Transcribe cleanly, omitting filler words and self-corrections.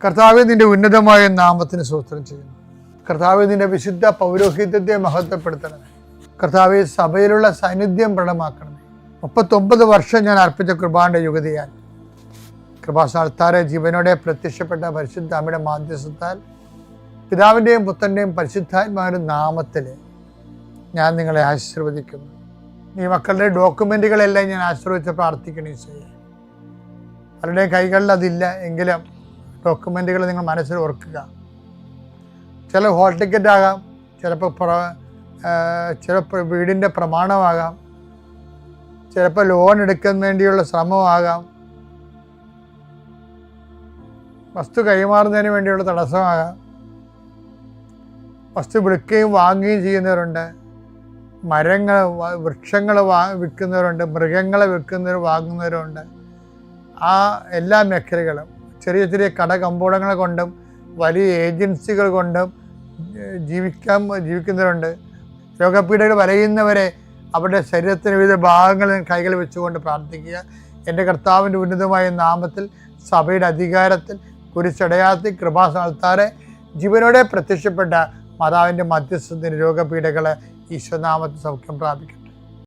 കർത്താവേ, നിന്റെ ഉന്നതമായ നാമത്തിന് സ്തോത്രം ചെയ്യുന്നു. കർത്താവേ, നിന്റെ വിശുദ്ധ പൗരോഹിത്യത്തെ മഹത്വപ്പെടുത്തണമേ. കർത്താവേ, സഭയിലുള്ള സാന്നിധ്യം പ്രകടമാക്കണമേ. 39 വർഷം ഞാൻ അർപ്പിച്ച കൃപാന്റെ യുഗതിയാൽ കൃപാസ്ഥാനത്താരെ ജീവനോടെ പ്രത്യക്ഷപ്പെട്ട പരിശുദ്ധ അമ്മയുടെ മാധ്യസ്ഥത്താൽ പിതാവിൻ്റെയും പുത്രൻ്റെയും പരിശുദ്ധാത്മാവിൻ്റെ നാമത്തിൽ ഞാൻ നിങ്ങളെ ആശീർവദിക്കുന്നു. ഈ മക്കളുടെ ഡോക്യുമെൻറ്റുകളെല്ലാം ഞാൻ ആശീർവദിച്ച് പ്രാർത്ഥിക്കണേ ചെയ്യേ. അവരുടെ കൈകളിൽ അതില്ല എങ്കിലും ഡോക്യുമെൻറ്റുകൾ നിങ്ങൾ മനസ്സിൽ ഓർക്കുക. ചില ഹോൾ ടിക്കറ്റ് ആകാം, ചിലപ്പോൾ വീടിൻ്റെ പ്രമാണമാകാം, ചിലപ്പോൾ ലോൺ എടുക്കാൻ വേണ്ടിയുള്ള ശ്രമമാകാം, വസ്തു കൈമാറുന്നതിന് വേണ്ടിയുള്ള തടസ്സമാകാം. വസ്തു വിൽക്കുകയും വാങ്ങുകയും ചെയ്യുന്നവരുണ്ട്. വൃക്ഷങ്ങൾ വിൽക്കുന്നവരുണ്ട്, മൃഗങ്ങളെ വിൽക്കുന്നവർ വാങ്ങുന്നവരുണ്ട്. ആ എല്ലാ മേഖലകളും ചെറിയ ചെറിയ കടകമ്പോളങ്ങൾ കൊണ്ടും വലിയ ഏജൻസികൾ കൊണ്ടും ജീവിക്കുന്നവരുണ്ട്. രോഗപീഠകൾ വലയുന്നവരെ അവരുടെ ശരീരത്തിന് വിവിധ ഭാഗങ്ങളിൽ കൈകൾ വെച്ചുകൊണ്ട് പ്രാർത്ഥിക്കുക. എൻ്റെ കർത്താവിൻ്റെ ഉന്നതമായ നാമത്തിൽ സഭയുടെ അധികാരത്തിൽ കുരിശടയാത്തി കൃപാസ്ഥാനത്താരെ ജീവനോടെ പ്രത്യക്ഷപ്പെട്ട മാതാവിൻ്റെ മധ്യസ്ഥത്തിന് രോഗപീഠകളെ ഈശോനാമത്തിൽ സൗഖ്യം പ്രാപിക്കട്ടെ.